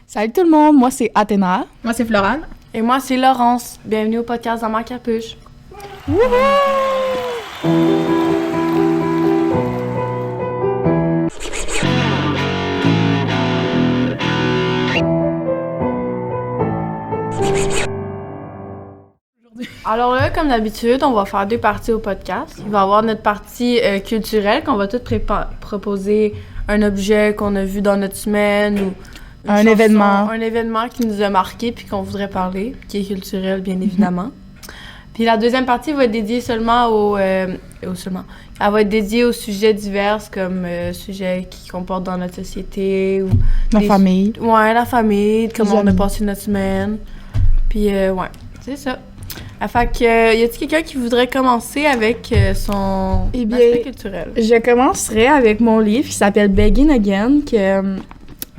Salut tout le monde, moi c'est Athéna. Moi c'est Florane. Et moi c'est Laurence. Bienvenue au podcast dans ma capuche. Alors là, comme d'habitude, on va faire 2 parties au podcast. Il va y avoir notre partie culturelle, qu'on va toutes proposer un objet qu'on a vu dans notre semaine ou Un événement. Un événement qui nous a marqué puis qu'on voudrait parler, qui est culturel, bien évidemment. Puis la deuxième partie va être dédiée seulement Elle va être dédiée aux sujets divers, comme sujets qui comportent dans notre société ou... La famille. Ouais, la famille, comment on a passé notre semaine. Puis ouais, c'est ça. Fait que, y a-t-il quelqu'un qui voudrait commencer avec son aspect culturel? Je commencerai avec mon livre qui s'appelle Begin Again, que...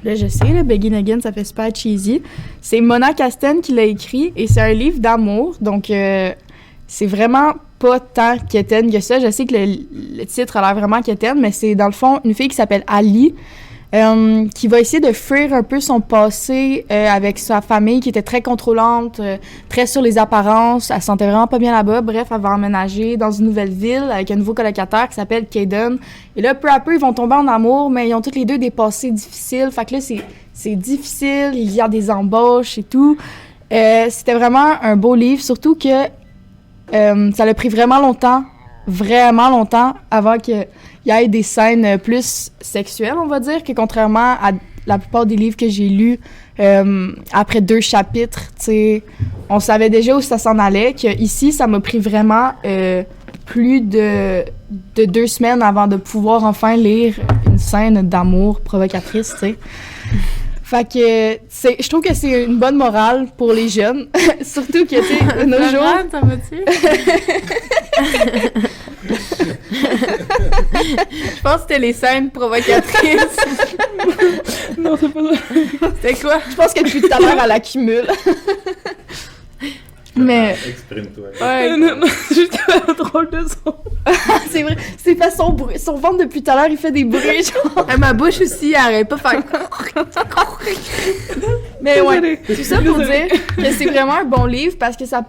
là, je sais, Begin Again, ça fait super cheesy. C'est Mona Kasten qui l'a écrit et c'est un livre d'amour, donc c'est vraiment pas tant quétaine que ça. Je sais que le titre a l'air vraiment quétaine, mais c'est dans le fond une fille qui s'appelle Ali, qui va essayer de fuir un peu son passé avec sa famille qui était très contrôlante, très sur les apparences. Elle se sentait vraiment pas bien là-bas. Bref, elle va emménager dans une nouvelle ville avec un nouveau colocataire qui s'appelle Kaden. Et là, peu à peu, ils vont tomber en amour, mais ils ont tous les deux des passés difficiles. Fait que là, c'est difficile. Il y a des embauches et tout. C'était vraiment un beau livre, surtout que ça l'a pris vraiment longtemps avant qu'il y ait des scènes plus sexuelles, on va dire, que contrairement à la plupart des livres que j'ai lus, après 2 chapitres, tu sais, on savait déjà où ça s'en allait, qu'ici, ça m'a pris vraiment plus de 2 semaines avant de pouvoir enfin lire une scène d'amour provocatrice, tu sais. Fait que je trouve que c'est une bonne morale pour les jeunes, surtout que, tu sais, nos jours... ça va-tu? Je pense que c'était les scènes provocatrices. Non, c'est pas ça. C'était quoi? Je pense que depuis tout à l'heure, elle accumule. Mais... Exprime-toi. Ouais. Non, juste drôle de son. C'est vrai, c'est pas son bruit. Son ventre, depuis tout à l'heure, il fait des bruits, genre. Ma bouche aussi, elle arrête pas de faire... Mais ouais, c'est ça pour dire que c'est vraiment un bon livre parce que ça...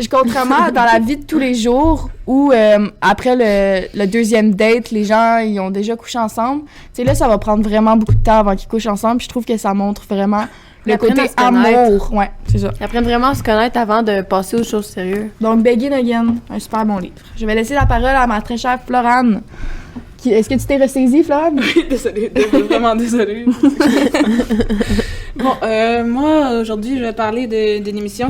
Contrairement à dans la vie de tous les jours où, après le deuxième date, les gens, ils ont déjà couché ensemble, tu sais, là, ça va prendre vraiment beaucoup de temps avant qu'ils couchent ensemble. Puis je trouve que ça montre vraiment le côté amour. Ouais, c'est ça. Ils apprennent vraiment à se connaître avant de passer aux choses sérieuses. Donc, Begin Again, un super bon livre. Je vais laisser la parole à ma très chère Florane. Est-ce que tu t'es ressaisie, Florane? Oui, désolée, vraiment désolée. Bon, moi, aujourd'hui, je vais parler d'une émission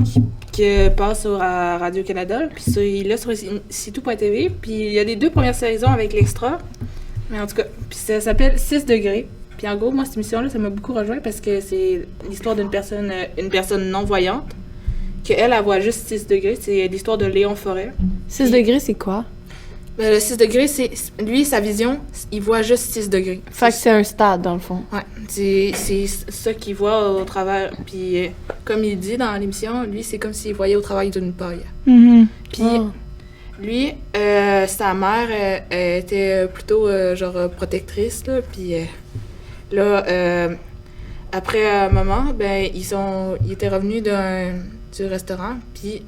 qui passe à Radio-Canada, puis là, sur C'est-Tout.tv, puis il y a les 2 premières saisons avec l'extra, mais en tout cas, puis ça s'appelle 6 degrés. Puis en gros, moi, cette émission-là, ça m'a beaucoup rejoint parce que c'est l'histoire d'une personne non-voyante, qu'elle voit juste 6 degrés. C'est l'histoire de Léon Forêt. 6 degrés, c'est quoi? Le 6 degrés, c'est... Lui, sa vision, il voit juste 6 degrés. Fait que c'est un stade, dans le fond. Ouais, c'est ça qu'il voit au travers. Puis, comme il dit dans l'émission, lui, c'est comme s'il voyait au travers d'une paille. Mm-hmm. Puis, lui, sa mère était plutôt, genre, protectrice, là. Puis, là, après un moment, ben, ils étaient revenus du restaurant, puis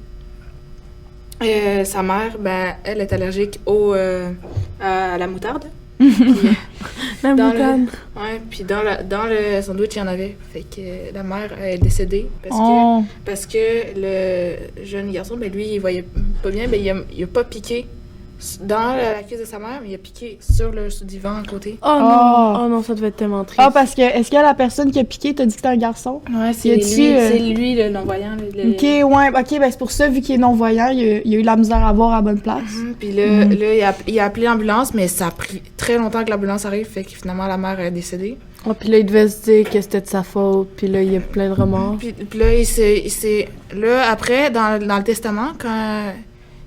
sa mère, ben, elle est allergique à la moutarde. La moutarde. Puis dans le sandwich, il y en avait. Fait que la mère est décédée parce que le jeune garçon, ben lui, il voyait pas bien, ben il a pas piqué dans la cuisse de sa mère, mais il a piqué sur le divan à côté. Oh non! Oh non, ça devait être tellement triste. Ah, parce que, est-ce que la personne qui a piqué t'a dit que c'était un garçon? Ouais, c'est lui le non-voyant. Ok, ouais, ok, ben c'est pour ça, vu qu'il est non-voyant, il a eu la misère à voir à la bonne place. Puis là, il a appelé l'ambulance, mais ça a pris très longtemps que l'ambulance arrive, fait que finalement, la mère est décédée. Oh, puis là, il devait se dire que c'était de sa faute, puis là, il y a plein de remords. Puis là, il s'est... Là, après, dans le testament, quand...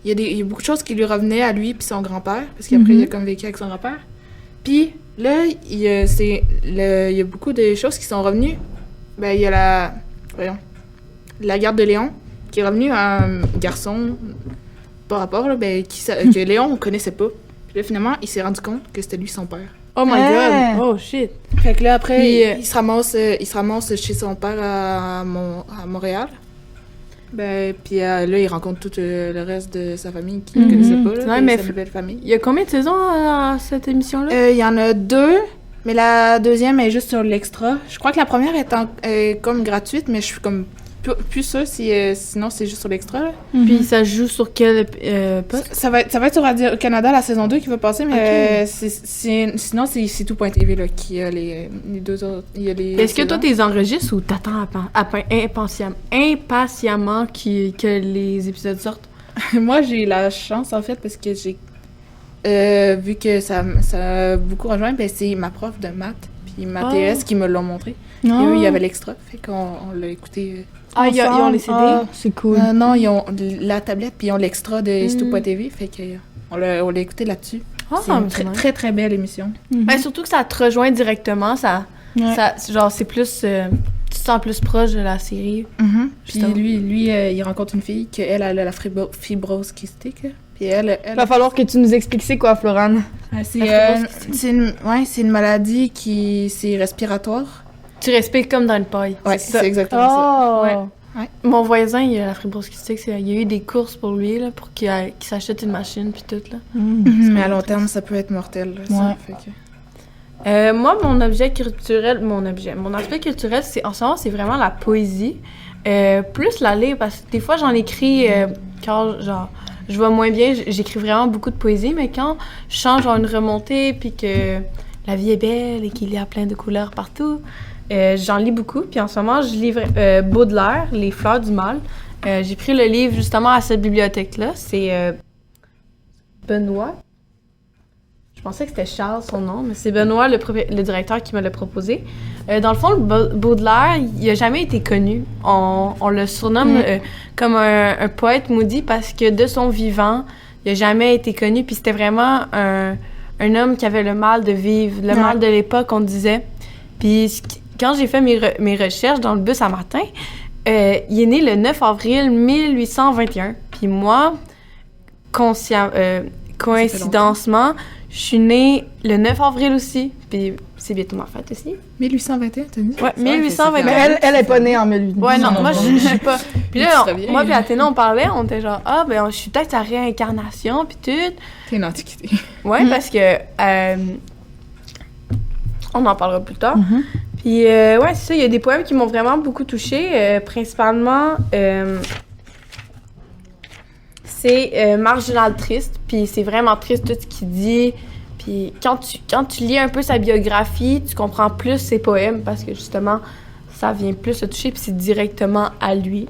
Il y a beaucoup de choses qui lui revenaient à lui puis son grand-père, parce qu'après, il a comme vécu avec son grand-père. Puis là, il y a beaucoup de choses qui sont revenues. Ben, il y a la garde de Léon, qui est revenue à un garçon par rapport, là, ben, que Léon ne connaissait pas. Puis là, finalement, il s'est rendu compte que c'était lui son père. Oh my Ah. god! Oh shit! Fait que là, après, Puis, il se ramasse chez son père à Montréal. Ben, puis là, il rencontre tout le reste de sa famille qui ne connaissait pas, là, Ouais, de mais sa nouvelle famille. Il y a combien de saisons à cette émission-là? Il y en a 2, mais la deuxième est juste sur l'extra. Je crois que la première est comme gratuite, mais je suis comme plus sûre si, sinon c'est juste sur l'extra, là. Puis ça joue sur quel poste? Ça va être sur Radio-Canada, la saison 2 qui va passer, mais sinon, c'est tout.tv là, qui a les deux autres. Il y a les Est-ce que toi, saisons. t'es enregistres ou t'attends impatiemment que les épisodes sortent? Moi, j'ai la chance, en fait, parce que j'ai... vu que ça a beaucoup rejoint, ben, c'est ma prof de maths puis ma TS qui me l'ont montré. Et eux, il y avait l'extra, fait qu'on l'a écouté... Ah, ils ont les CD? Ah, c'est cool. non, ils ont la tablette, puis ils ont l'extra de tout.tv, fait qu'on l'a écouté là-dessus. Ah, C'est une mais très, nice. très, très belle émission. Ben, surtout que ça te rejoint directement, genre, c'est plus... tu te sens plus proche de la série. Puis Justement. lui il rencontre une fille qu'elle a la fibrose kystique. Puis elle Il va falloir que tu nous expliques c'est quoi, Florane. c'est une maladie c'est respiratoire. Tu respires comme dans une paille. Ouais, c'est ça. c'est exactement ça. Ouais. Mon voisin, il a la fibrose kystique. Il y a eu des courses pour lui, là, pour qu'il s'achète une machine, puis tout, là. Mais à long terme, ça peut être mortel. Là, ça, Ouais. fait que... Moi, mon aspect culturel, en ce moment, c'est vraiment la poésie. Plus la lire, parce que des fois, j'en écris quand, genre, je vais moins bien, j'écris vraiment beaucoup de poésie, mais quand je sens, genre, une remontée, puis que la vie est belle et qu'il y a plein de couleurs partout, j'en lis beaucoup. Puis en ce moment, je lis Baudelaire, Les fleurs du mal. J'ai pris le livre, justement, à cette bibliothèque-là. C'est Benoît. Je pensais que c'était Charles, son nom, mais c'est Benoît, le directeur, qui me l'a proposé. Dans le fond, Baudelaire, il n'a jamais été connu. On le surnomme comme un poète maudit parce que de son vivant, il n'a jamais été connu. Puis c'était vraiment un homme qui avait le mal de vivre, le mal de l'époque, on disait. Puis quand j'ai fait mes recherches dans le bus à matin, il est né le 9 avril 1821. Puis moi, coïncidemment, je suis née le 9 avril aussi. Puis c'est bientôt ma fête aussi. 1821, t'as dit? Ouais, 1821. Mais elle est pas née en 1800. Ouais, non, moi, je suis pas... Puis là, Tu serais bien. moi puis Athéna, on parlait, on était genre, ah, ben, je suis peut-être sa réincarnation, puis tout. T'es une antiquité. Ouais, parce que... on en parlera plus tard. Puis, ouais, c'est ça, il y a des poèmes qui m'ont vraiment beaucoup touchée. Principalement, c'est Marginal Triste. Puis c'est vraiment triste tout ce qu'il dit. Puis quand tu lis un peu sa biographie, tu comprends plus ses poèmes parce que justement, ça vient plus te toucher puis c'est directement à lui.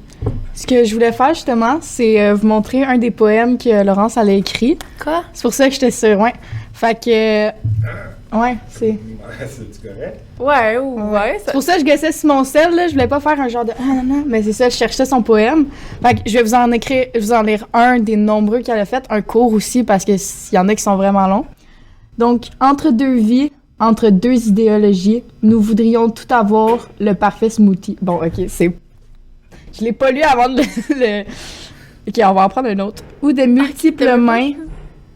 Ce que je voulais faire justement, c'est vous montrer un des poèmes que Laurence elle a écrit. Quoi? C'est pour ça que j'étais sûre, ouais. Fait que... ouais, c'est... C'est correct? Ouais. C'est pour ça que je gossais sur mon sel, là. Je voulais pas faire un genre de... ah non, non. Mais c'est ça, je cherchais son poème. Fait que je vais vous en lire un des nombreux qu'elle a fait. Un court aussi, parce que s'il y en a qui sont vraiment longs. Donc, entre deux vies, entre deux idéologies, nous voudrions tout avoir, le parfait smoothie. Bon, OK, c'est... Je l'ai pas lu avant de le... OK, on va en prendre un autre. Ou de multiples mains,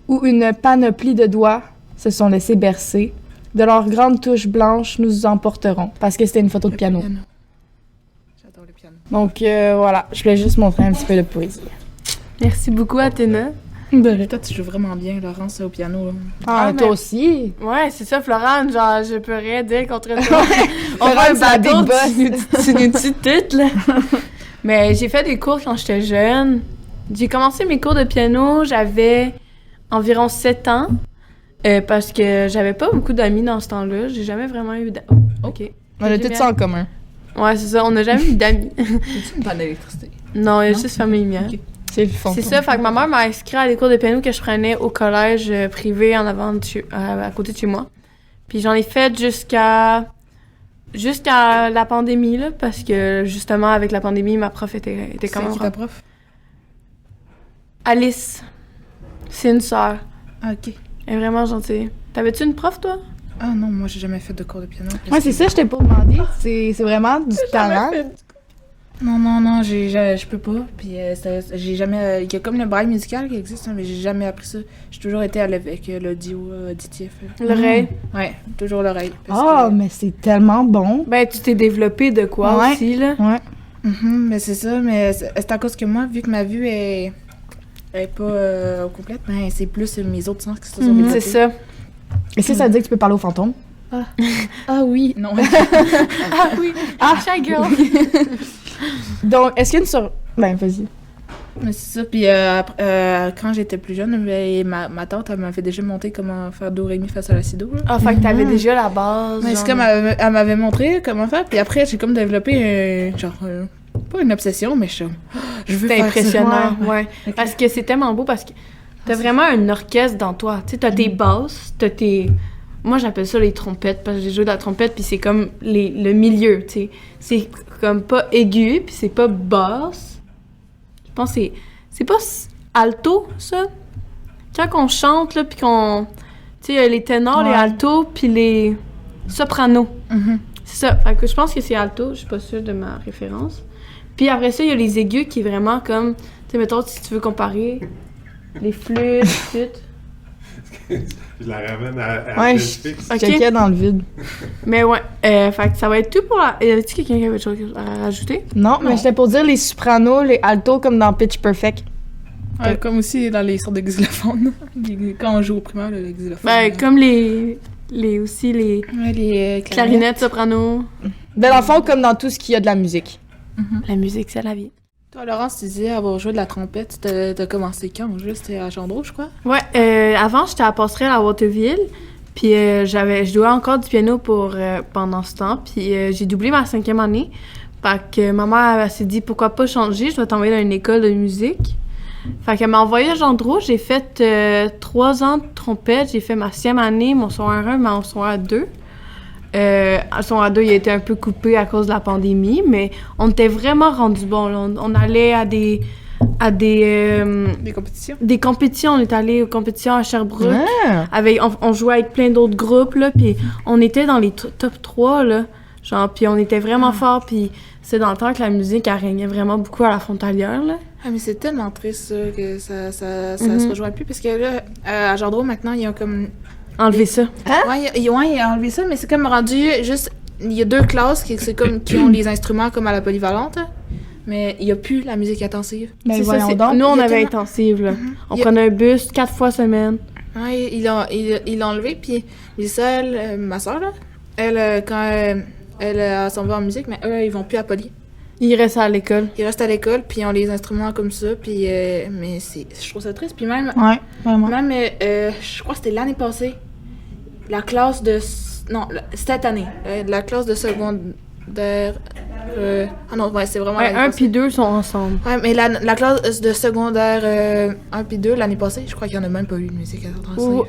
ou une panoplie de doigts se sont laissés bercer. De leurs grandes touches blanches, nous nous emporterons. Parce que c'était une photo de piano. J'adore le piano. Donc, voilà, je voulais juste montrer un petit peu de poésie. Merci beaucoup, Athéna. Toi, tu joues vraiment bien, Laurence, au piano. Là. Ah, toi aussi? Ouais, c'est ça, Florent, genre, je peux rien dire contre toi. On va Florence, un la big bateau, boss. tu nous tues toutes, là. Mais j'ai fait des cours quand j'étais jeune. J'ai commencé mes cours de piano, j'avais environ 7 ans. Parce que j'avais pas beaucoup d'amis dans ce temps-là. J'ai jamais vraiment eu d'amis. Oh, OK. On a tout ça en commun. Ouais, c'est ça, on n'a jamais eu d'amis. As-tu une panne d'électricité? Non, il y a Non? juste famille lumière. Ok. C'est le fond. C'est ça, fait que ma mère m'a inscrit à des cours de piano que je prenais au collège privé en avant à côté de chez moi. Puis j'en ai fait jusqu'à la pandémie, là, parce que justement, avec la pandémie, ma prof était quand même... C'est qui ta prof? Alice. C'est une sœur. Ah, OK. Elle est vraiment gentille. T'avais-tu une prof, toi? Ah non, moi, j'ai jamais fait de cours de piano. Ouais, c'est ça, je t'ai pas demandé. C'est vraiment du talent. Non, je peux pas. Puis j'ai jamais... Il y a comme le braille musical qui existe, hein, mais j'ai jamais appris ça. J'ai toujours été avec l'audio auditif. L'oreille. Ouais, toujours l'oreille. Mais c'est tellement bon. Ben, tu t'es développé de quoi aussi, là? Ouais. Mais c'est ça, mais c'est à cause que moi, vu que ma vue est pas complète, ben c'est plus mes autres sens qui se sont développés. C'est ça. Est-ce que ça veut dire que tu peux parler aux fantômes? Ah oui, non. Ah oui, shy girl. Donc, est-ce qu'il y a une sur... Ben, vas-y. Mais c'est ça, puis quand j'étais plus jeune, ben, ma tante, elle m'avait déjà montré comment faire do, ré, mi, fa, sol, la, si, do. Là. Ah, fait que t'avais déjà la base. Mais c'est comme elle m'avait montré comment faire, puis après, j'ai comme développé pas une obsession, mais je veux C'était faire impressionnant, ça. ouais. Okay. Parce que c'est tellement beau, parce que t'as vraiment un orchestre dans toi. Tu sais, t'as tes basses, t'as tes... Moi, j'appelle ça les trompettes, parce que j'ai joué de la trompette, puis c'est comme le milieu, tu sais. C'est comme pas aigu, puis c'est pas basse. Je pense que c'est pas alto, ça. Quand on chante, là, puis qu'on... Tu sais, les ténors, les altos, puis les sopranos. Mm-hmm. C'est ça. Fait que je pense que c'est alto, je suis pas sûre de ma référence. Puis après ça, il y a les aigus qui est vraiment comme... Tu sais, mettons, si tu veux comparer les flûtes, Je la ramène à Ouais, fixe. Je checkais dans le vide. Mais ouais, fait que ça va être tout pour la... Y avait-tu quelqu'un qui avait autre chose à rajouter? Non, mais j'étais pour dire les sopranos, les altos comme dans Pitch Perfect. Ouais, comme aussi dans les sortes de xylophones. Quand on joue au primaire, le xylophone. Ben, comme les clarinettes, soprano. Ben, dans le fond, comme dans tout ce qu'il y a de la musique. Mm-hmm. La musique, c'est la vie. Toi, Laurence, tu disais avoir joué de la trompette. T'as commencé quand? Juste à Gendreau, je crois? Ouais, avant, j'étais à Passerelle à Waterville. Puis je jouais encore du piano pendant ce temps. Puis j'ai doublé ma 5e année. Fait que ma mère elle s'est dit, pourquoi pas changer? Je vais t'envoyer dans une école de musique. Fait qu'elle m'a envoyé à Gendreau. J'ai fait 3 ans de trompette. J'ai fait ma 6e année, mon secondaire 1, mon secondaire 2. Son secondaire 2, il a été un peu coupé à cause de la pandémie, mais on était vraiment rendus bons. Là. On allait à des compétitions? Des compétitions. On est allé aux compétitions à Sherbrooke. Ah. On jouait avec plein d'autres groupes, là, puis on était dans les top 3, là. Genre, puis on était vraiment forts, puis c'est dans le temps que la musique, elle régnait vraiment beaucoup à la Frontalière, là. Ah, mais c'est tellement triste, ça, que ça se rejoint plus, parce que là, à Gendreau, maintenant, il y a comme... Enlever ça. Hein? Ouais, il a enlevé ça, mais c'est comme rendu juste... Il y a 2 classes qui ont les instruments comme à la polyvalente, mais il n'y a plus la musique intensive. Ben, c'est voyons ça, donc. nous, on Il y a avait tellement- intensive, là. On prenait un bus 4 fois semaine. Ouais, il l'a enlevé, puis Lisa, ma soeur, là, elle, quand elle s'en va en musique, mais eux, ils vont plus à Poly. Il restait à l'école. Ils restent à l'école, puis ils ont les instruments comme ça, puis... mais je trouve ça triste, puis même... Ouais, vraiment. Même, je crois que c'était l'année passée, la classe de... Non, cette année, la classe de secondaire... ah non, ouais, c'est vraiment Ouais, l'année 1 passée. puis 2 sont ensemble. Ouais, mais la classe de secondaire 1 puis 2, l'année passée, je crois qu'il n'y en a même pas eu de musique à Ou,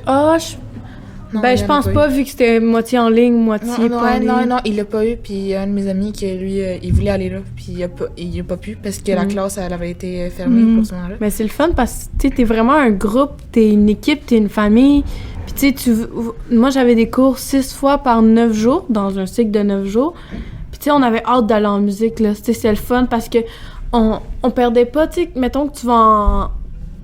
Non, ben, il je y en a pense eu. pas, vu que c'était moitié en ligne, moitié Non, pas en ligne. non, il l'a pas eu, puis il y a un de mes amis qui, lui, il voulait aller là, puis il a pas pu, parce que la classe, elle avait été fermée pour ce moment-là. Mais c'est le fun parce que t'es vraiment un groupe, t'es une équipe, t'es une famille. Puis tu sais, moi j'avais des cours 6 fois par 9 jours, dans un cycle de 9 jours. Puis tu sais, on avait hâte d'aller en musique, là. C'était le fun parce que on perdait pas, tu sais, mettons que tu vas en...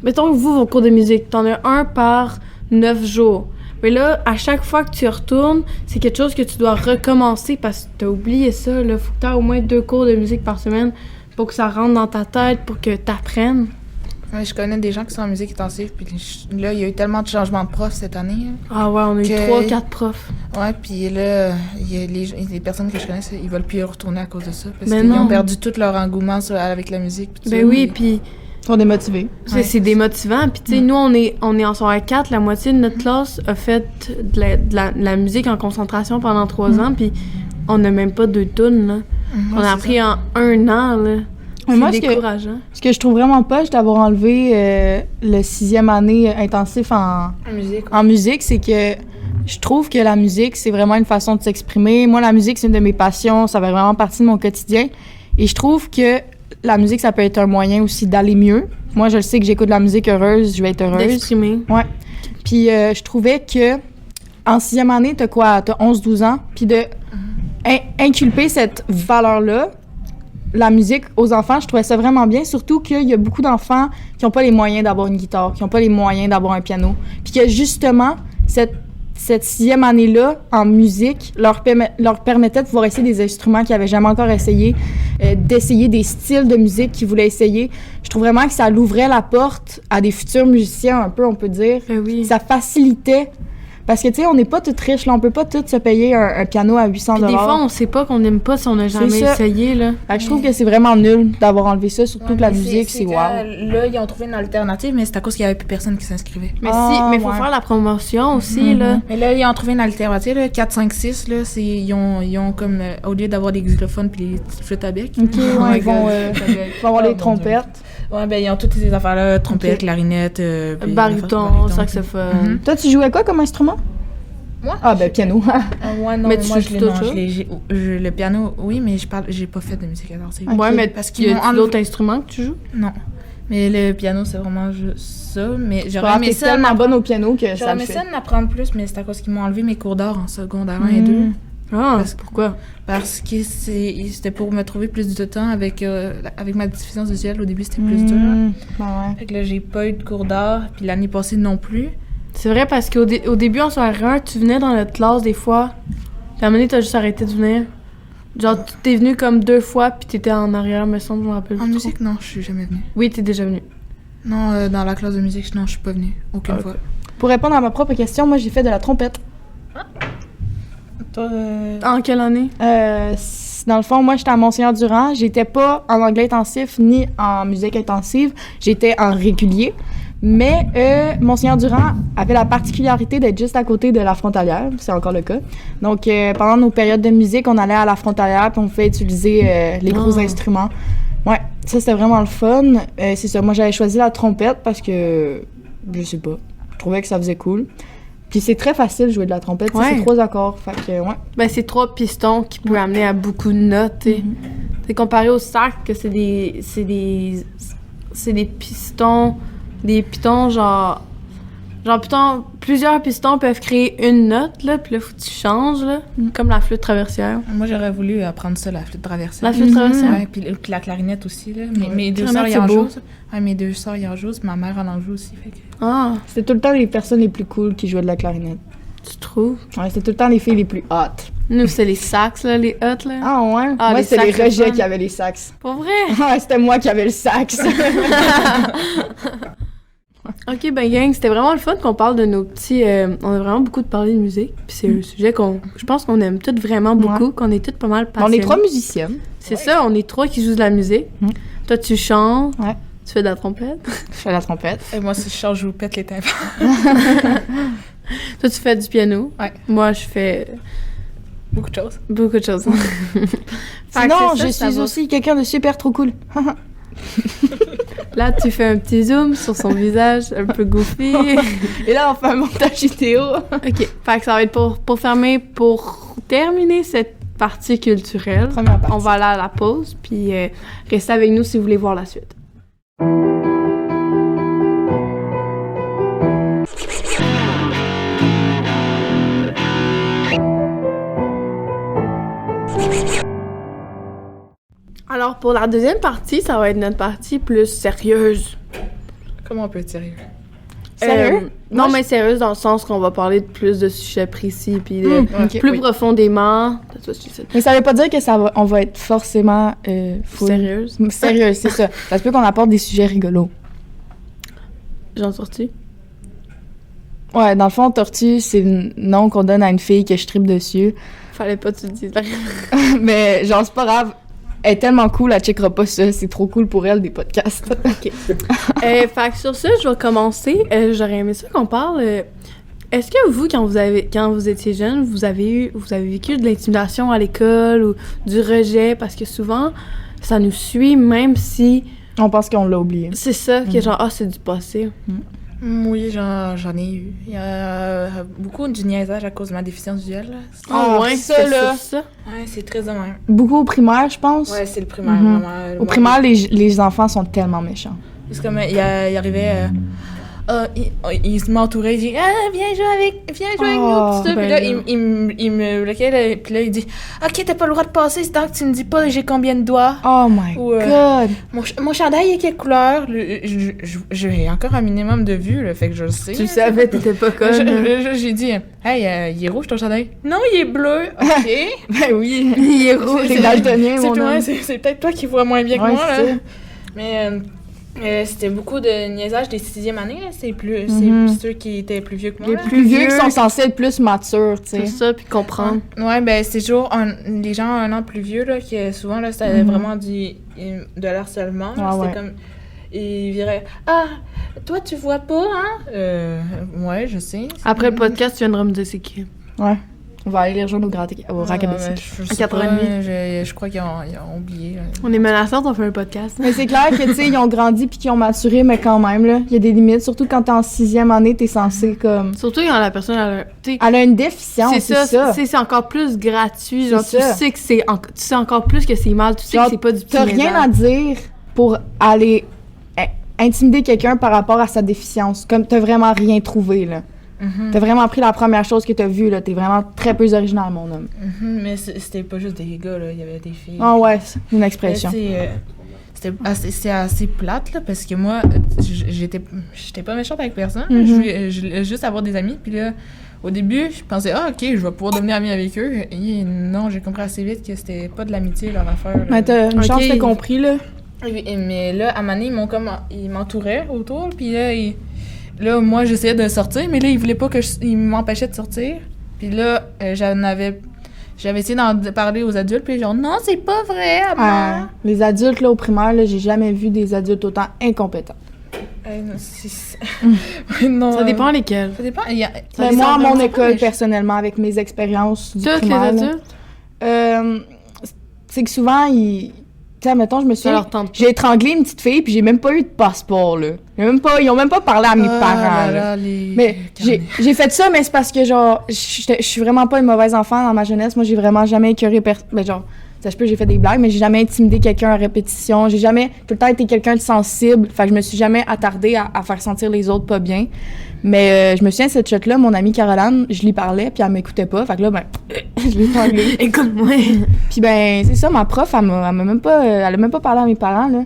Mettons que vous, vos cours de musique, t'en as un par 9 jours. Mais là, à chaque fois que tu retournes, c'est quelque chose que tu dois recommencer parce que t'as oublié ça, là. Faut que t'aies au moins 2 cours de musique par semaine pour que ça rentre dans ta tête, pour que t'apprennes. Ouais, je connais des gens qui sont en musique intensive, puis là, il y a eu tellement de changements de profs cette année. Ah ouais, on a eu Que- 3-4 profs. Ouais, puis là, il y a les personnes que je connais, ils veulent plus y retourner à cause de ça, parce Ben qu'ils non. ont perdu tout leur engouement avec la musique. puis tout Ben ça, oui, mais- puis Ils sont démotivés. Ouais, c'est démotivant. Puis tu sais, nous, on est en secondaire 4, la moitié de notre classe a fait de la musique en concentration pendant 3 ans, puis on n'a même pas 2 tunes, là. On a c'est appris en 1 an, là. Mais moi, C'est décourageant. Ce que je trouve vraiment poche d'avoir enlevé le 6e année intensif En musique. en musique, c'est que je trouve que la musique, c'est vraiment une façon de s'exprimer. Moi, la musique, c'est une de mes passions. Ça fait vraiment partie de mon quotidien. Et je trouve que la musique, ça peut être un moyen aussi d'aller mieux. Moi, je le sais que j'écoute de la musique heureuse, je vais être heureuse. D'exprimer. Ouais. Puis je trouvais que en 6e année, t'as quoi? T'as 11-12 ans. Puis de inculper cette valeur-là, la musique aux enfants, je trouvais ça vraiment bien, surtout qu'il y a beaucoup d'enfants qui n'ont pas les moyens d'avoir une guitare, qui n'ont pas les moyens d'avoir un piano, puis que justement, cette 6e année-là, en musique, leur permettait de pouvoir essayer des instruments qu'ils n'avaient jamais encore essayé, d'essayer des styles de musique qu'ils voulaient essayer. Je trouve vraiment que ça l'ouvrait la porte à des futurs musiciens, un peu, on peut dire. Oui. Ça facilitait. Parce que, tu sais, on n'est pas toutes riches, là. On peut pas toutes se payer un piano à 800 $. Puis des fois, on sait pas qu'on n'aime pas si on n'a jamais essayé, là. Fait que je trouve que c'est vraiment nul d'avoir enlevé ça, surtout que la musique, c'est wow. Là, ils ont trouvé une alternative, mais c'est à cause qu'il y avait plus personne qui s'inscrivait. Mais mais faut faire la promotion aussi, là. Mais là, ils ont trouvé une alternative, là, 4, 5, 6, là, ils ont comme, au lieu d'avoir des xylophones puis les petites flûtes à bec. OK, ouais, ils vont avoir les trompettes. Ouais, ben, ils ont toutes ces affaires-là, trompette, clarinette, baryton, saxophone. Toi, tu jouais quoi comme instrument? Moi? Ah, ben, piano. Ouais, non, mais tu moi, joues tout ça? le piano, oui, mais j'ai pas fait de musique alors c'est Ouais, mais parce qu'il y a d'autres instruments que tu joues? Non. Mais le piano, c'est vraiment juste ça. Mais j'aurais aimé ça. tellement bonne au piano que ça le fait. J'aurais aimé ça d'apprendre plus, mais c'est à cause qu'ils m'ont enlevé mes cours d'art en secondaire 1 et 2. Ah, pourquoi? Parce que c'était pour me trouver plus de temps avec ma déficience visuelle. Au début, c'était plus dur. Ouais. Fait que là, j'ai pas eu de cours d'art, puis l'année passée non plus. C'est vrai, parce qu'au début, en soirée 1, tu venais dans notre classe des fois. Puis à un moment donné, t'as juste arrêté de venir. Genre, t'es venu comme 2 fois, puis t'étais en arrière, me semble, je me rappelle. En musique, non, je suis jamais venue. Oui, t'es déjà venue. Non, dans la classe de musique, non, je suis pas venue. Aucune fois. Pour répondre à ma propre question, moi, j'ai fait de la trompette. Toi, En quelle année? Dans le fond, moi, j'étais à Monseigneur-Durand. J'étais pas en anglais intensif ni en musique intensive. J'étais en régulier. Mais Monseigneur-Durand avait la particularité d'être juste à côté de la frontalière. C'est encore le cas. Donc, pendant nos périodes de musique, on allait à la frontalière puis on pouvait utiliser les gros instruments. Ouais, ça, c'était vraiment le fun. C'est ça. Moi, j'avais choisi la trompette parce que, je sais pas, je trouvais que ça faisait cool. Puis c'est très facile de jouer de la trompette. C'est 3 accords. Fait que, ouais. Ben, c'est 3 pistons qui peuvent amener à beaucoup de notes. C'est comparé au sac, que c'est des pistons. Des pitons, genre pitons, plusieurs pistons peuvent créer une note, là, puis là, faut que tu changes, là, comme la flûte traversière. Moi, j'aurais voulu apprendre ça, la flûte traversière. La flûte traversière? Ouais, puis la clarinette aussi, là. Mes deux sœurs, ils en jouent. Ouais, mes 2 sœurs, ils en jouent, ma mère en joue aussi, fait que... Ah! C'était tout le temps les personnes les plus cool qui jouaient de la clarinette. Tu trouves? Ouais, c'était tout le temps les filles les plus hot. Nous, c'était les sax, là, les hot, là. Ah ouais? Ah, moi, c'était les saxophones. rejets qui avaient les sax. Pour vrai? Ouais, c'était moi qui avais le sax. Ok, ben gang, c'était vraiment le fun qu'on parle de nos petits... on a vraiment beaucoup de parler de musique, puis c'est un sujet je pense qu'on aime toutes vraiment beaucoup, qu'on est toutes pas mal passionnées. On est 3 musiciennes. C'est ça, on est 3 qui jouent de la musique. Toi, tu chantes. Ouais. Tu fais de la trompette. Je fais la trompette. Et moi, si je chante, je vous pète les tympans. Toi, tu fais du piano. Ouais. Moi, je fais... Beaucoup de choses. Beaucoup de choses. Sinon, je suis aussi quelqu'un de super trop cool. Là, tu fais un petit zoom sur son visage, un peu goofy. Et là, on fait un montage vidéo. OK. Fait que ça va être pour terminer cette partie culturelle. Première partie. On va aller à la pause, puis restez avec nous si vous voulez voir la suite. Alors, pour la deuxième partie, ça va être notre partie plus sérieuse. Comment on peut être sérieux? Sérieux? Non, mais sérieuse dans le sens qu'on va parler de plus de sujets précis, puis plus profondément. Mais ça veut pas dire que on va être forcément sérieuse. Sérieuse, c'est ça. Ça se peut qu'on apporte des sujets rigolos. J'en sortis? Ouais, dans le fond, tortue, c'est le nom qu'on donne à une fille que je tripe dessus. Fallait pas que tu le dises. Mais genre, c'est pas grave. Elle est tellement cool, elle checkera pas ça. C'est trop cool pour elle, des podcasts. OK. Fait que sur ça, je vais commencer. J'aurais aimé ça qu'on parle. Est-ce que vous, quand vous étiez jeune, vous avez vécu de l'intimidation à l'école ou du rejet? Parce que souvent, ça nous suit, même si... On pense qu'on l'a oublié. C'est ça, que genre, c'est du passé. Oui, j'en ai eu. Il y a beaucoup du niaisage à cause de ma déficience visuelle. Ouais, ça, là. Ça. Ouais, c'est très de même. Beaucoup au primaire, je pense. Ouais, c'est le primaire, vraiment. Au primaire, les enfants sont tellement méchants. C'est comme, il arrivait il m'entourait, il dit « Ah, viens jouer avec nous », pis ça. Puis là, il me bloquait, puis là, il dit « Ok, t'as pas le droit de passer, c'est tant que tu me dis pas j'ai combien de doigts. » Oh my God! Mon chandail est quelle couleur? J'ai encore un minimum de vue, là, fait que je le sais. Tu le savais, t'étais pas conne. J'ai dit « Hey, il est rouge ton chandail? »« Non, il est bleu. » Ok. Ben oui! Il est rouge. C'est daltonien, mon homme. C'est peut-être toi qui vois moins bien que Ouais, moi, là. c'est ça. Mais c'était beaucoup de niaisage des 6e années, là. C'est ceux qui étaient plus vieux que moi. Les là. plus vieux qui sont censés être plus matures, tu sais. C'est ça, puis comprendre. Ouais, ben c'est toujours les gens un an plus vieux, là, qui souvent, là, c'était vraiment de l'harcèlement. Là. C'était comme... Ils viraient « Ah, toi, tu vois pas, hein? » Ouais, je sais. Après le podcast, tu viendras me dire c'est qui. Ouais. On va aller les rejoindre au Racabessic. Je sais 88. Pas, je crois qu'ils ont oublié. Là. On est menaçantes, on fait un podcast. Mais c'est clair que, tu sais, ils ont grandi puis qu'ils ont maturé, mais quand même, là, il y a des limites. Surtout quand t'es en 6e année, t'es censé, comme... Surtout quand la personne, Elle a une déficience, c'est ça. C'est encore plus gratuit. Genre, C'est ça. tu sais que tu sais encore plus que c'est mal. Tu sais Genre, que c'est pas du petit T'as rien à dire pour aller intimider quelqu'un par rapport à sa déficience. Comme t'as vraiment rien trouvé, là. T'as vraiment pris la première chose que t'as vue, là. T'es vraiment très peu original, mon homme. Mais c'était pas juste des gars, là. Il y avait des filles. Ah ouais, c'est une expression. C'est assez plate, là, parce que moi, j'étais pas méchante avec personne. Je voulais juste avoir des amis. Puis là, au début, je pensais, OK, je vais pouvoir devenir amie avec eux. Et non, j'ai compris assez vite que c'était pas de l'amitié, leur affaire. Mais t'as une chance, t'as compris, là. Mais là, à un moment donné, ils m'entouraient autour. Puis là, moi, j'essayais de sortir, mais là, ils voulaient pas ils m'empêchaient de sortir. Puis là, j'avais essayé d'en parler aux adultes, puis genre, non, c'est pas vrai, maman. Les adultes, là, au primaire, là, j'ai jamais vu des adultes autant incompétents. Non, Ça dépend lesquels. Ça dépend. Mais moi, à mon école, personnellement, avec mes expériences du Toutes les primaire, adultes? c'est que souvent, tu sais, mettons, je me suis... J'ai étranglé une petite fille, puis j'ai même pas eu de passeport, là. Ils ont même pas parlé à mes parents, là. Mais j'ai fait ça, mais c'est parce que, genre, je suis vraiment pas une mauvaise enfant dans ma jeunesse. Moi, j'ai vraiment jamais écœuré mais genre, ça se peut, j'ai fait des blagues, mais j'ai jamais intimidé quelqu'un à répétition. J'ai jamais tout le temps été quelqu'un de sensible. Fait que je me suis jamais attardée à faire sentir les autres pas bien. Mais je me souviens, cette shot-là, mon amie Caroline, je lui parlais, puis elle m'écoutait pas. Fait que là, ben, je l'ai étranglée. Écoute-moi. Puis ben, c'est ça, ma prof, elle a même pas parlé à mes parents, là.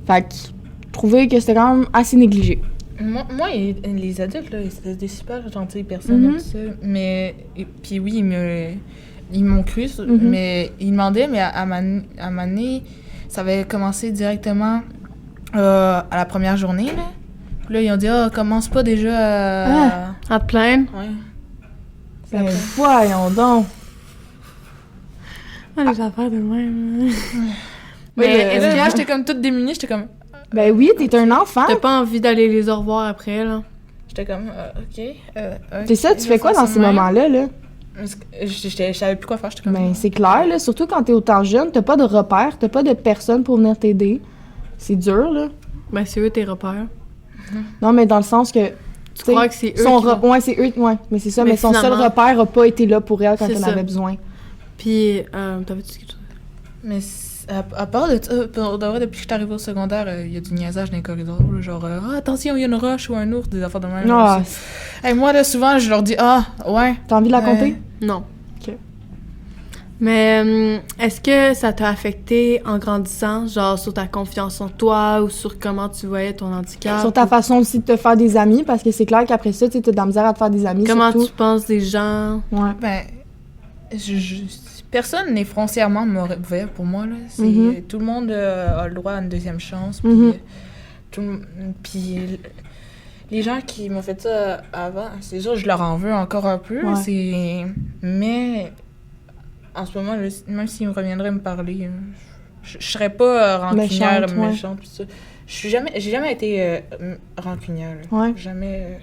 Fait que je trouvais que c'était quand même assez négligé. Moi, les adultes, là, c'était des super gentilles personnes, tout ça. Mais, puis oui, ils m'ont cru, mais ils demandaient, mais à ma année, ça avait commencé directement à la première journée, là. Puis là, ils ont dit, commence pas déjà à te plaindre? Ouais. Ben, voyons donc. Les affaires de même. Mais est-ce que j'étais comme toute démunie, j'étais comme... Ben oui, t'es un enfant. T'as pas envie d'aller les au revoir après, là? J'étais comme, OK. C'est ça, tu fais quoi dans ces moments-là, là? Je savais plus quoi faire, j'étais comme... Ben, c'est clair, là. Surtout quand t'es autant jeune, t'as pas de repères, t'as pas de personne pour venir t'aider. C'est dur, là. Ben, c'est eux tes repères. Non, mais dans le sens que... Tu crois que c'est eux Ouais, c'est eux, ouais. Mais c'est ça, mais son seul repère a pas été là pour elle quand elle avait besoin. Puis, t'avais-tu quelque chose? Mais à part de ça, pour de vrai, depuis que je suis arrivée au secondaire, il y a du niaisage dans les corridors, là, genre attention, il y a une roche ou un ours, des affaires de même. Ah. Hey, moi, là, souvent, je leur dis ouais. T'as envie de la compter? Non. OK. Mais est-ce que ça t'a affecté en grandissant, genre sur ta confiance en toi ou sur comment tu voyais ton handicap? Sur ta façon aussi de te faire des amis, parce que c'est clair qu'après ça, tu sais, t'as de la misère à te faire des amis. Comment surtout. tu penses des gens? Ouais. Ben, personne n'est foncièrement mauvais pour moi, là. Tout le monde a le droit à une deuxième chance, puis les gens qui m'ont fait ça avant, c'est sûr, je leur en veux encore un peu, mais en ce moment, même s'ils me reviendraient me parler, je serais pas rancunière, méchante, pis ça. J'ai jamais été rancunière, là. Ouais. Jamais.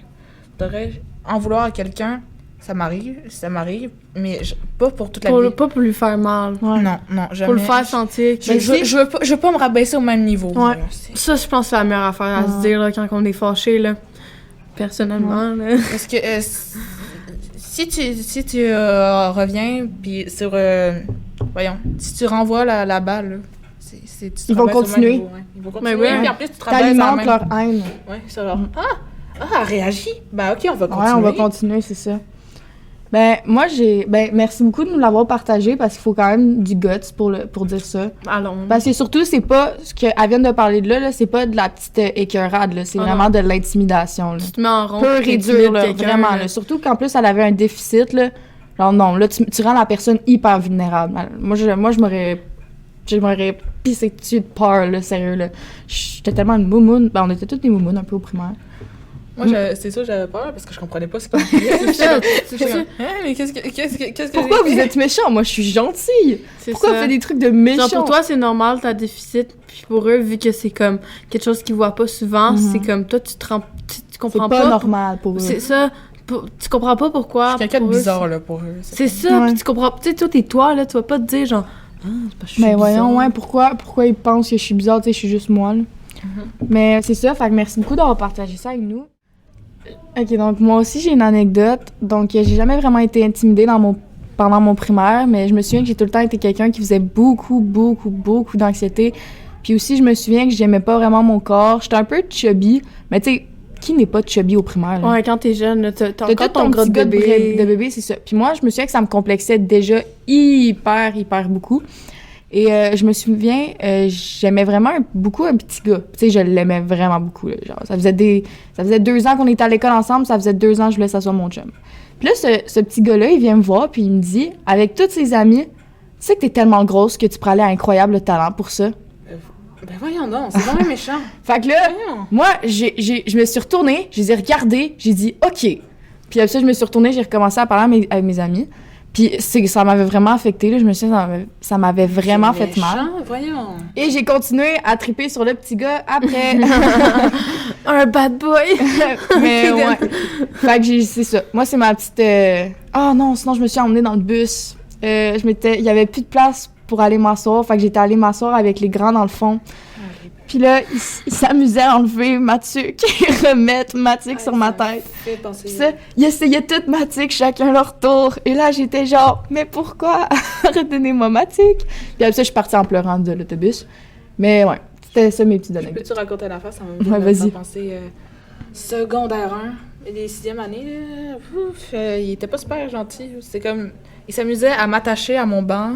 En vouloir à quelqu'un, ça m'arrive, mais pas pour toute la vie. Pas pour lui faire mal. Ouais. Non, jamais. Pour le faire sentir que... Je veux pas me rabaisser au même niveau. Ouais. Ça, je pense que c'est la meilleure affaire à se dire là, quand on est fâché, là. Personnellement, là. Parce que si tu reviens, puis sur... si tu renvoies la balle, là, ils vont continuer. Ils vont continuer, Mais oui. puis en plus, tu travailles t'alimentes leur haine. Ouais, c'est genre... Ah, réagit? Ben, OK, on va continuer. Ouais, on va continuer, c'est ça. Ben, moi, merci beaucoup de nous l'avoir partagé parce qu'il faut quand même du guts pour dire ça. Allons. Parce que surtout, c'est pas ce qu'elle vient de parler de là, c'est pas de la petite écœurade, là. C'est vraiment de l'intimidation, là. Tu te mets en rond. Pur et dur, là, vraiment, là. Surtout qu'en plus, elle avait un déficit, là. Genre, non, là, tu rends la personne hyper vulnérable. Moi, je m'aurais pissé dessus de peur, là, sérieux, là. J'étais tellement une moumoune. Ben, on était toutes des moumounes un peu au primaire. Moi, c'est ça, j'avais peur parce que je comprenais pas ce qu'on disait. C'est ça. Mais qu'est-ce que Pourquoi vous êtes méchants? Moi, je suis gentille. Pourquoi vous faites des trucs de méchants? Genre, pour toi, c'est normal, t'as déficit. Puis pour eux, vu que c'est comme quelque chose qu'ils voient pas souvent, c'est comme toi, tu comprends pas. C'est pas normal pour eux. C'est ça. Tu comprends pas pourquoi. C'est quelqu'un de bizarre, là, pour eux. C'est ça. Puis tu comprends. Tu sais, toi, t'es toi, là, tu vas pas te dire, genre, c'est parce que je suis mais bizarre. voyons, ouais, pourquoi ils pensent que je suis bizarre? Tu sais, je suis juste moi, là. Mais c'est ça, fait que merci beaucoup d'avoir partagé ça avec nous. Ok, donc moi aussi j'ai une anecdote. Donc j'ai jamais vraiment été intimidée pendant mon primaire, mais je me souviens que j'ai tout le temps été quelqu'un qui faisait beaucoup d'anxiété. Puis aussi je me souviens que j'aimais pas vraiment mon corps. J'étais un peu chubby, mais tu sais, qui n'est pas chubby au primaire? Là? Ouais, quand t'es jeune, là, t'as tout encore ton gras de bébé. De bébé, c'est ça. Puis moi, je me souviens que ça me complexait déjà hyper beaucoup. Et je me souviens, j'aimais vraiment beaucoup un petit gars. Tu sais, je l'aimais vraiment beaucoup. Là, genre, ça faisait 2 ans qu'on était à l'école ensemble, ça faisait 2 ans que je voulais que ça soit mon chum. Puis là, ce petit gars-là, il vient me voir, puis il me dit, avec tous ses amis, tu sais que t'es tellement grosse que tu pourrais aller à Incroyable Talent pour ça. Ben voyons donc, c'est vraiment méchant. Fait que là, moi, je me suis retournée, je les ai regardés, j'ai dit « OK ». Puis après ça, je me suis retournée, j'ai recommencé à parler avec mes amis. Puis ça m'avait vraiment affectée, là. Je me suis dit, ça m'avait vraiment fait mal. Voyons. Et j'ai continué à triper sur le petit gars après. Un bad boy. Mais ouais. Fait que c'est ça. Moi, c'est ma petite... Ah non, sinon je me suis emmenée dans le bus. Il y avait plus de place pour aller m'asseoir. Fait que j'étais allée m'asseoir avec les grands dans le fond. Puis là, il s'amusait à enlever ma tuque et remettre ma tuque sur ma tête. Puis ça, ils essayaient toutes ma tuque, chacun leur tour. Et là, j'étais genre, mais pourquoi? Redonnez-moi ma tuque. Puis après ça, je suis partie en pleurant de l'autobus. Mais ouais, c'était ça mes petites anecdotes. Peux-tu raconter une affaire? Ça m'a fait penser secondaire 1, les 6e années, il était pas super gentil. C'est comme... Il s'amusait à m'attacher à mon banc,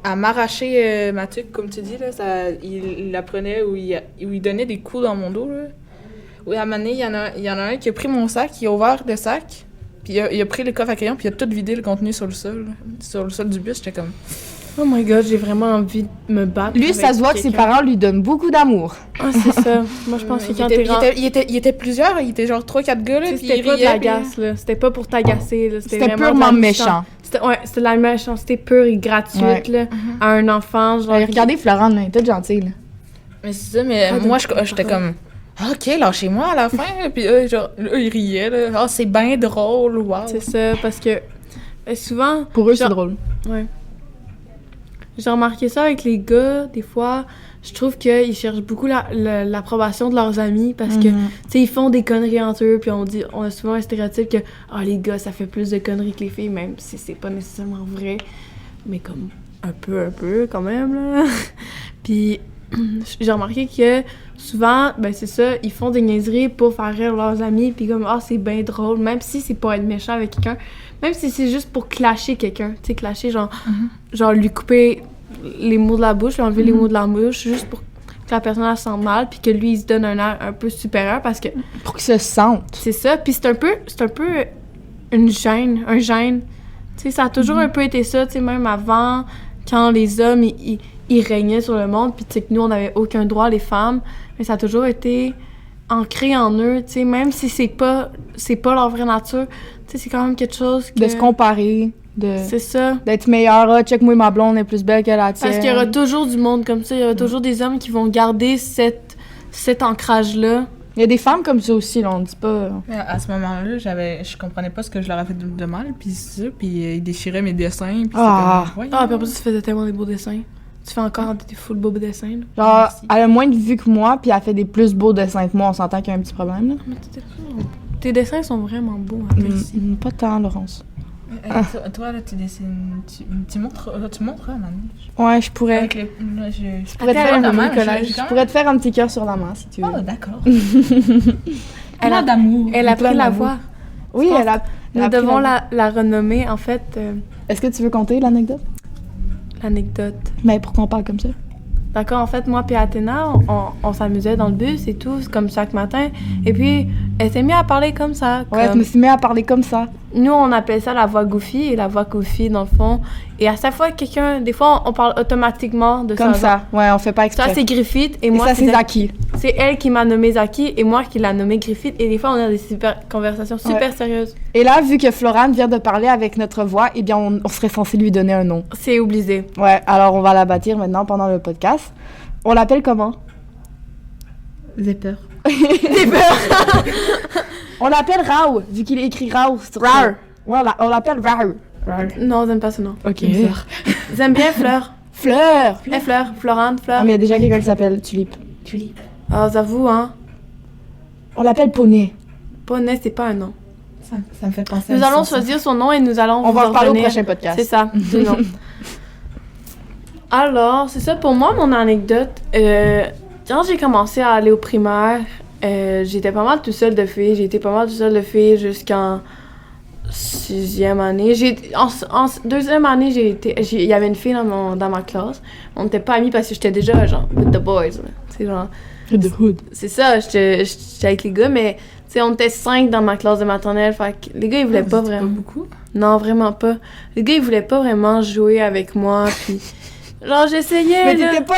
à m'arracher ma tuque, comme tu dis, là. Il la prenait ou il donnait des coups dans mon dos, là. Oui, à un moment donné, il y en a un qui a pris mon sac, il a ouvert le sac, puis il a pris le coffre à crayon, puis il a tout vidé le contenu sur le sol du bus. J'étais comme... Oh my God, j'ai vraiment envie de me battre. Lui, ça se voit que ses parents lui donnent beaucoup d'amour. Ah, c'est ça. Moi, je pense que quand il était plusieurs, il était genre 3-4 gars, là, puis c'était pas de la gasse, là. C'était pas pour t'agacer, là. C'était purement méchant. C'était de la méchanceté pure et gratuite, là, à un enfant, genre... Regardez Florent, là, elle est toute gentille, là. Mais c'est ça, mais moi, j'étais comme... OK, lâchez-moi à la fin. Puis genre, là, ils riaient, là. Ah, c'est bien drôle, wow. C'est ça, parce que souvent... Pour eux, c'est drôle. Ouais. J'ai remarqué ça avec les gars, des fois, je trouve qu'ils cherchent beaucoup l'approbation de leurs amis parce que, tu sais, ils font des conneries entre eux, puis on a souvent un stéréotype que, les gars, ça fait plus de conneries que les filles, même si c'est pas nécessairement vrai, mais comme un peu quand même, là. Puis j'ai remarqué que souvent, ben c'est ça, ils font des niaiseries pour faire rire leurs amis, puis comme, c'est bien drôle, même si c'est pas être méchant avec quelqu'un, même si c'est juste pour clasher quelqu'un, tu sais, clasher, genre lui couper les mots de la bouche, lui enlever les mots de la bouche, juste pour que la personne elle se sente mal, puis que lui, il se donne un air un peu supérieur, parce que... Pour qu'il se sente. C'est ça, puis c'est un peu un gêne. Tu sais, ça a toujours un peu été ça, tu sais, même avant, quand les hommes, ils régnaient sur le monde, puis tu sais que nous, on n'avait aucun droit, les femmes, mais ça a toujours été ancré en eux, tu sais, même si c'est pas leur vraie nature, tu sais, c'est quand même quelque chose que... De se comparer, c'est ça. D'être meilleure, check-moi ma blonde est plus belle que la tienne. Parce qu'il y aura toujours du monde comme ça, il y aura toujours des hommes qui vont garder cet ancrage-là. Il y a des femmes comme ça aussi, là, on dit pas... Mais à ce moment-là, je comprenais pas ce que je leur avais fait de mal, puis c'est ça, puis ils déchiraient mes dessins, puis c'est comme... puis après ça, tu faisais tellement des beaux dessins. Tu fais encore des full beaux dessins, là. Genre, merci. Elle a moins de vues que moi, puis elle fait des plus beaux dessins que moi, on s'entend qu'il y a un petit problème, là. Mais tes dessins sont vraiment beaux, merci. Pas tant, Laurence. Toi, là, tu dessines... Tu montres Amanda? Ouais, je pourrais. Avec les... Là, je pourrais te faire un petit collage. Je pourrais te faire un petit cœur sur la main, si tu veux. Oh, d'accord. Plein d'amour. Elle a Plein pris la d'amour. voix. Oui, pense elle a... Nous pris devons la- la renommer, en fait, Est-ce que tu veux compter l'anecdote? l'anecdote. Mais pourquoi on parle comme ça? D'accord, en fait, moi puis Athéna, on s'amusait dans le bus et tout, comme chaque matin. Et puis, elle s'est mise à parler comme ça. Ouais, je comme- me suis mis à parler comme ça. Nous, on appelle ça la voix goofy, et la voix goofy, dans le fond. Et à chaque fois que quelqu'un... Des fois, on parle automatiquement de Comme ça. ça. Ouais, on fait pas exprès. Ça, c'est Griffith, et Et moi, ça, c'est Zaki. c'est elle qui m'a nommé Zaki, et moi qui l'a nommé Griffith. Et des fois, on a des super conversations super Ouais. sérieuses. Et là, vu que Florane vient de parler avec notre voix, eh bien, on serait censé lui donner un nom. C'est obligé. Ouais, alors on va la bâtir maintenant pendant le podcast. On l'appelle comment? J'ai peur. On l'appelle Rao, vu qu'il est écrit Rao. sur Rao. Ouais, on l'appelle Rao. Non, j'aime pas ce nom. Ok. J'aime bien Fleur. Fleur. Fleur, Florence, Ah, Fleur. mais il y a déjà quelqu'un qui s'appelle Tulipe. Ah, j'avoue, hein. On l'appelle Poney. Poney, c'est pas un nom. Ça me fait penser Nous à allons ça. choisir son nom et nous allons On vous va en parler au revenir. prochain podcast. C'est ça, du nom. Alors, c'est ça pour moi, mon anecdote. Quand j'ai commencé à aller au primaire, j'étais pas mal tout seul de filles. J'ai été pas mal tout seul de filles jusqu'en 6e année. En 2e année, il y avait une fille dans ma classe. On n'était pas amis parce que j'étais déjà genre with the boys. Là. C'est genre... The Hood. C'est ça, j'étais avec les gars, mais tu sais, on était 5 dans ma classe de maternelle, fait que les gars, ils voulaient pas vraiment. Pas beaucoup. Non, vraiment pas. Les gars, ils voulaient pas vraiment jouer avec moi, puis genre, j'essayais, Mais là. t'étais pas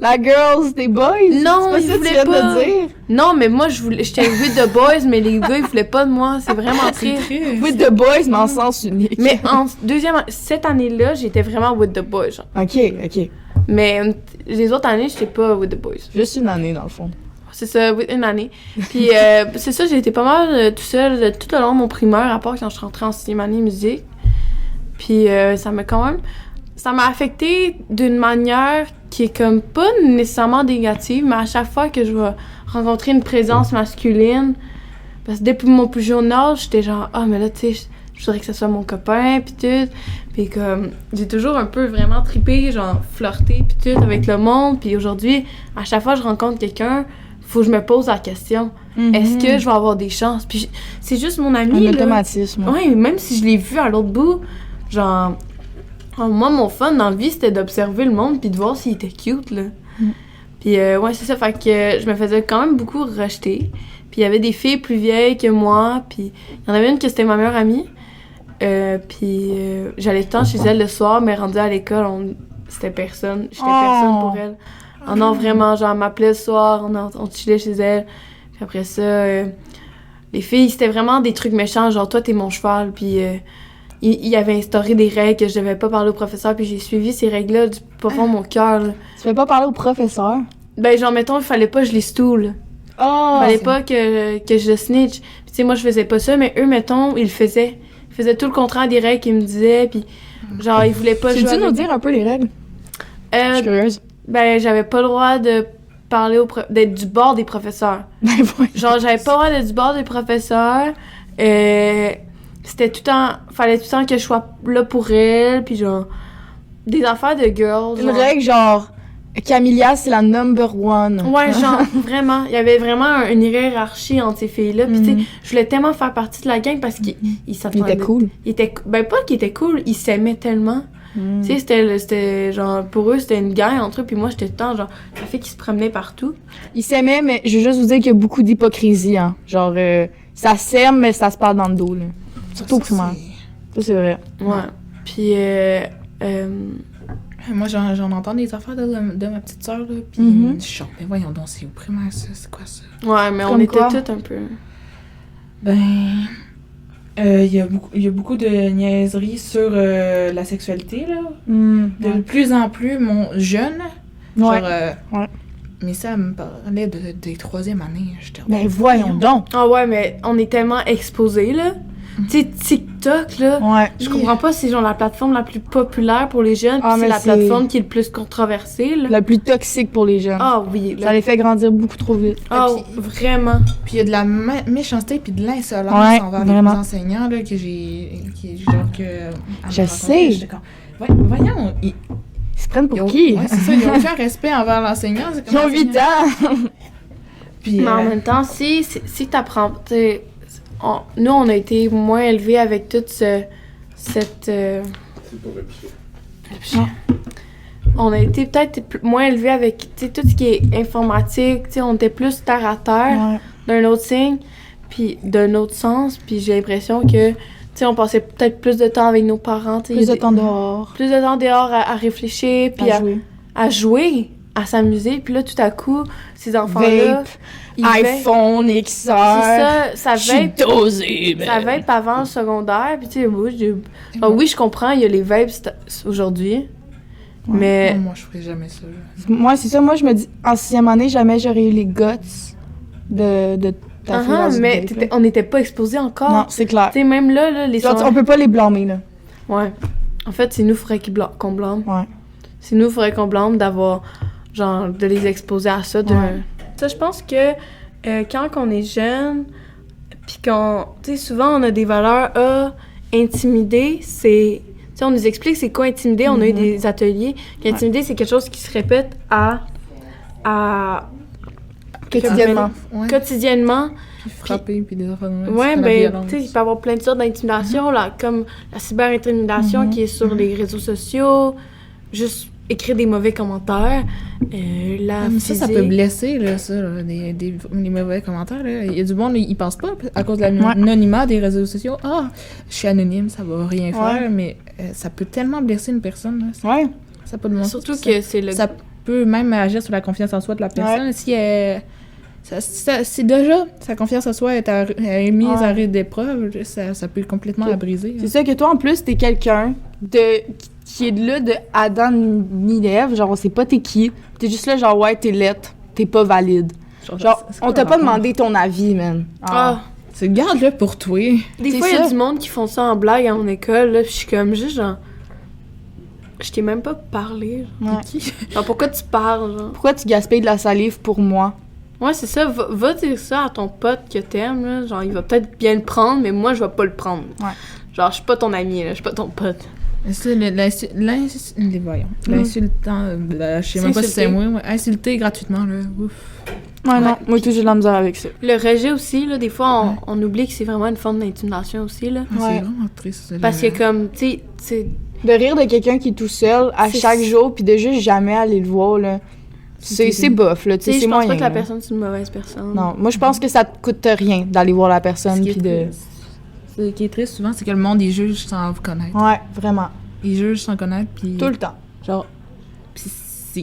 la girls des boys? Non, c'est ils pas ça que tu voulaient viens pas. de dire? Non, mais moi, j'étais with the boys, mais les gars, ils voulaient pas de moi, c'est vraiment triste. With the boys, mais en sens unique. Mais cette année-là, j'étais vraiment with the boys, genre. Ok, ok. Mais les autres années, j'étais pas with the boys. Juste une année, dans le fond. C'est ça, oui, une année. Puis c'est ça, j'ai été pas mal tout seul tout le long de mon primaire, à part quand je suis rentrée en 6e année musique. Puis ça m'a affecté d'une manière qui est comme pas nécessairement négative, mais à chaque fois que je vais rencontrer une présence masculine, parce que depuis mon plus jeune âge, j'étais genre, ah, mais là, tu sais, je voudrais que ce soit mon copain, puis tout. Puis comme, j'ai toujours un peu vraiment trippé, genre, flirté, puis tout, avec le monde. Puis aujourd'hui, à chaque fois que je rencontre quelqu'un, faut que je me pose la question, est-ce que je vais avoir des chances? Puis c'est juste mon ami, Un là. automatisme. Ouais, même si je l'ai vu à l'autre bout, genre, moi, mon fun dans la vie, c'était d'observer le monde puis de voir s'il était cute, là. Puis ouais, c'est ça, fait que je me faisais quand même beaucoup rejeter. Puis il y avait des filles plus vieilles que moi, puis il y en avait une qui c'était ma meilleure amie. Puis j'allais tout le temps chez elle le soir, mais rendue à l'école, j'étais personne pour elle. Oh non, vraiment, genre, elle m'appelait le soir, on chillait chez elle. Puis après ça, les filles, c'était vraiment des trucs méchants, genre, toi, t'es mon cheval, puis il avait instauré des règles que je devais pas parler au professeur, puis j'ai suivi ces règles-là du profond de mon cœur, là. Tu fais pas parler au professeur? Ben, genre, mettons, il fallait pas que je les stoule. Oh! Fallait pas que je le snitch. Puis, tu sais, moi, je faisais pas ça, mais eux, mettons, ils le faisaient. Ils faisaient tout le contraire des règles qu'ils me disaient, puis genre, ils voulaient pas jouer Sais-tu nous avec- dire un peu les règles? Je suis curieuse. Ben, j'avais pas le droit de parler d'être du bord des professeurs. Ben, ouais. Genre, j'avais pas le droit d'être du bord des professeurs. C'était tout le temps... Fallait tout le temps que je sois là pour elle, puis genre... Des affaires de girls. Une genre. règle genre, Camilla, c'est la number one. Ouais, genre, vraiment. Il y avait vraiment une hiérarchie entre ces filles-là. Puis, tu sais, je voulais tellement faire partie de la gang parce qu'ils Il s'attendaient. était cool. Ben, pas qu'il était cool, ils s'aimaient tellement. Tu sais, c'était genre, pour eux, c'était une guerre entre eux, puis moi, j'étais tout le temps, genre, la fille qui se promenait partout. Ils s'aimaient, mais je veux juste vous dire qu'il y a beaucoup d'hypocrisie, hein. Genre, ça s'aime, mais ça se parle dans le dos, là. Surtout au primaire. Ça, c'est vrai. Ouais. Puis, Moi, j'en entends des affaires de ma petite sœur, là, pis Mhm. je suis genre, mais voyons donc, c'est au primaire, ça, c'est quoi ça? ouais, mais on Comme était quoi? toutes un peu... Ben, il y a beaucoup de niaiseries sur la sexualité, là. De plus en plus, mon jeune, genre, Ouais. mais ça elle me parlait des 3e années, j'étais Ben, voyons donc. Ah ouais, mais on est tellement exposés, là. Tu sais, TikTok, là, Ouais. je comprends pas, c'est genre la plateforme la plus populaire pour les jeunes, puis Ah, c'est mais la c'est- plateforme qui est le plus controversée, là. La plus toxique pour les jeunes. Ah oui, Ça là. les fait grandir beaucoup trop vite. Ah, puis- vraiment. Puis il y a de la méchanceté puis de l'insolence Ouais, envers vraiment. les enseignants là que genre que elle me Je racontait, sais. j'étais comme, voyons, Ils se prennent ils pour ont- qui? Ouais, c'est ça, ils ont aucun respect envers l'enseignant, c'est Ils ont 8 ans! Puis, Mais en même temps, si t'apprends... Nous, on a été moins élevés avec toute cette... C'est pour le pied. On a été peut-être moins élevés avec tout ce qui est informatique. On était plus terre à terre, d'un autre signe, puis d'un autre sens. Puis j'ai l'impression que on passait peut-être plus de temps avec nos parents. Plus de temps dehors. Plus de temps dehors à réfléchir, puis à jouer, à s'amuser. Puis là, tout à coup, ces enfants-là... iPhone, XR. C'est ça, ça vape. dosé, Ça vape avant le secondaire. Puis tu sais, oui, je comprends, il y a les vapes aujourd'hui. Mais... Non, moi, je ferais jamais ça. Moi, c'est ça. Moi, je me dis, en 6e année, jamais j'aurais eu les guts de taper dans une mais vape, là. on n'était pas exposés encore. Non, c'est clair. Tu sais, même là, les Genre, on peut pas les blâmer, là. Ouais. En fait, c'est nous faudrait qu'on blâme. Ouais. C'est nous faudrait qu'on blâme d'avoir, genre, de les exposer à ça. Ouais. Ça, je pense que quand on est jeune, puis qu'on... Tu sais, souvent, on a des valeurs, intimider, c'est... Tu sais, on nous explique c'est quoi intimider. On a eu des ateliers. Intimider, c'est quelque chose qui se répète Quotidiennement. quotidiennement. Puis frapper, puis des enfants. Ouais, ben, tu sais, il peut y avoir plein de sortes d'intimidation, là, comme la cyber-intimidation qui est sur les réseaux sociaux, juste écrire des mauvais commentaires, Ça peut blesser, là, ça, là, les mauvais commentaires, là. Il y a du monde, ils pensent pas, à cause de l'anonymat des réseaux sociaux, je suis anonyme, ça va rien faire, mais ça peut tellement blesser une personne, là. Ça peut demander. Surtout que c'est le... Ça peut même agir sur la confiance en soi de la personne. Si elle... c'est déjà, sa confiance en soi est mise à rude d'épreuve, ça peut complètement la briser. C'est ça que toi, en plus, t'es quelqu'un qui est là de Adam ni Ève, genre, on sait pas t'es qui. T'es juste là, genre, ouais, t'es lettre, t'es pas valide. Genre, on t'a pas demandé ton avis, man. Tu garde-le pour toi. Des fois, il y a du monde qui font ça en blague à mon école, là, pis je suis comme, juste genre... Je t'ai même pas parlé, genre, t'es qui? Genre, pourquoi tu parles, genre? Pourquoi tu gaspilles de la salive pour moi? Ouais, c'est ça. Va dire ça à ton pote que t'aimes, là. Genre, il va peut-être bien le prendre, mais moi, je vais pas le prendre. Ouais. Genre, je suis pas ton ami, là. Je suis pas ton pote. C'est l'insultant, je sais même pas si c'est moi, insulter gratuitement, là, ouf. Ouais, non, moi, j'ai de la misère avec ça. Le rejet aussi, là, des fois, on oublie que c'est vraiment une forme d'intimidation aussi, là. C'est vraiment triste, ça. Parce que, comme, tu sais, de rire de quelqu'un qui est tout seul à chaque jour, puis de juste jamais aller le voir, là. C'est bof, là, tu sais, c'est moyen. Je pense pas que la là. personne, c'est une mauvaise personne. Non, moi, je pense que ça te coûte rien d'aller voir la personne, puis de... Ce qui est triste souvent, c'est que le monde, il juge sans vous connaître. Ouais, vraiment. Ils jugent sans connaître, puis... Tout le temps. Genre, pis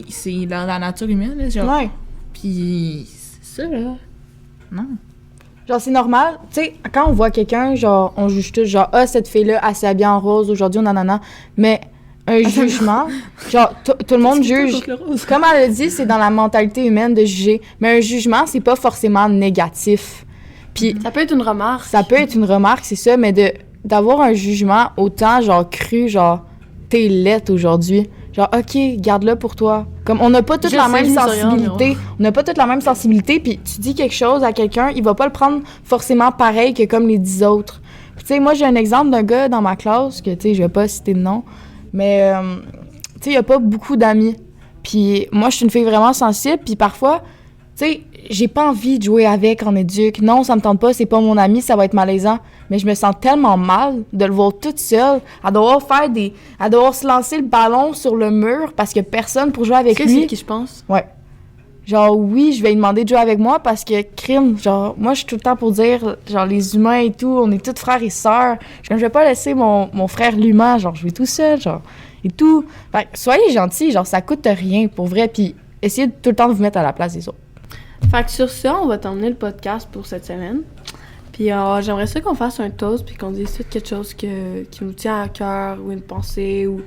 c'est dans la nature humaine, là, genre... Ouais. Puis c'est ça, là. Non. Genre, c'est normal. Tu sais, quand on voit quelqu'un, genre, on juge tous, genre, cette fille-là, elle s'est habillée en rose aujourd'hui, nanana. Mais un jugement, genre, tout le monde juge. Comme elle a dit, c'est dans la mentalité humaine de juger. Mais un jugement, c'est pas forcément négatif. Puis ça peut être une remarque. Ça peut être une remarque, c'est ça, mais d'avoir un jugement autant, genre, cru, genre, t'es laite aujourd'hui. Genre, OK, garde-le pour toi. Comme, on n'a pas toute la même sensibilité. On n'a pas toute la même sensibilité, puis tu dis quelque chose à quelqu'un, il va pas le prendre forcément pareil que comme les 10 autres. Tu sais, moi, j'ai un exemple d'un gars dans ma classe, que, tu sais, je vais pas citer de nom, mais, tu sais, il y a pas beaucoup d'amis. Puis moi, je suis une fille vraiment sensible, puis parfois, tu sais, j'ai pas envie de jouer avec en éduc. Non, ça me tente pas, c'est pas mon ami, ça va être malaisant. Mais je me sens tellement mal de le voir toute seule, à devoir se lancer le ballon sur le mur parce que personne pour jouer avec lui. C'est qui je pense? Ouais. Genre, oui, je vais lui demander de jouer avec moi parce que, crime, genre, moi, je suis tout le temps pour dire, genre, les humains et tout, on est tous frères et sœurs. Je vais pas laisser mon frère l'humain, genre, jouer tout seul, genre, et tout. Fait que, soyez gentils, genre, ça coûte rien, pour vrai, puis essayez tout le temps de vous mettre à la place des autres. Fait que sur ça, on va terminer le podcast pour cette semaine. Puis j'aimerais ça qu'on fasse un toast puis qu'on dise tout quelque chose qui nous tient à cœur, ou une pensée, ou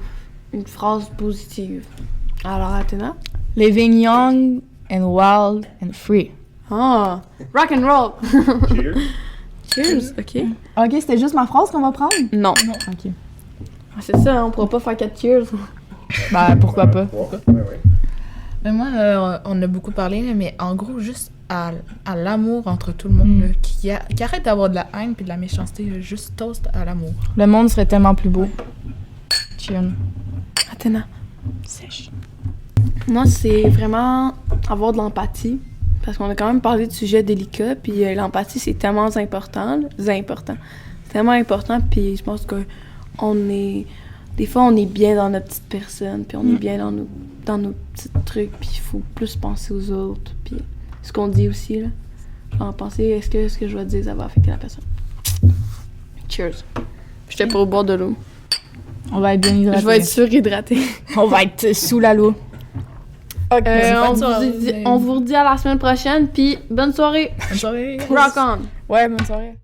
une phrase positive. Alors, Athéna? Living young and wild and free. Ah! Rock and roll! Cheers. Cheers! OK. OK, c'était juste ma phrase qu'on va prendre? Non. OK. C'est ça, on pourra pas faire 4 cheers. Ben, pourquoi pas? Ouais. Mais moi, on a beaucoup parlé, là, mais en gros, juste à l'amour entre tout le monde, là, qui arrête d'avoir de la haine puis de la méchanceté, là, juste toast à l'amour. Le monde serait tellement plus beau. Chion. Athéna. Sèche. Moi, c'est vraiment avoir de l'empathie parce qu'on a quand même parlé de sujets délicats, puis l'empathie, c'est tellement important. C'est tellement important, puis je pense que des fois, on est bien dans notre petite personne, puis on est bien dans nos petits trucs, puis il faut plus penser aux autres, puis ce qu'on dit aussi, là. Genre, penser, est-ce que ce que je vais dire, ça va affecter la personne? Cheers. J'étais pour boire de l'eau. On va être bien hydraté. Je vais être surhydratée. On va être sous la loi. On vous redit à la semaine prochaine, puis bonne soirée. Bonne soirée. Rock on! Ouais, bonne soirée.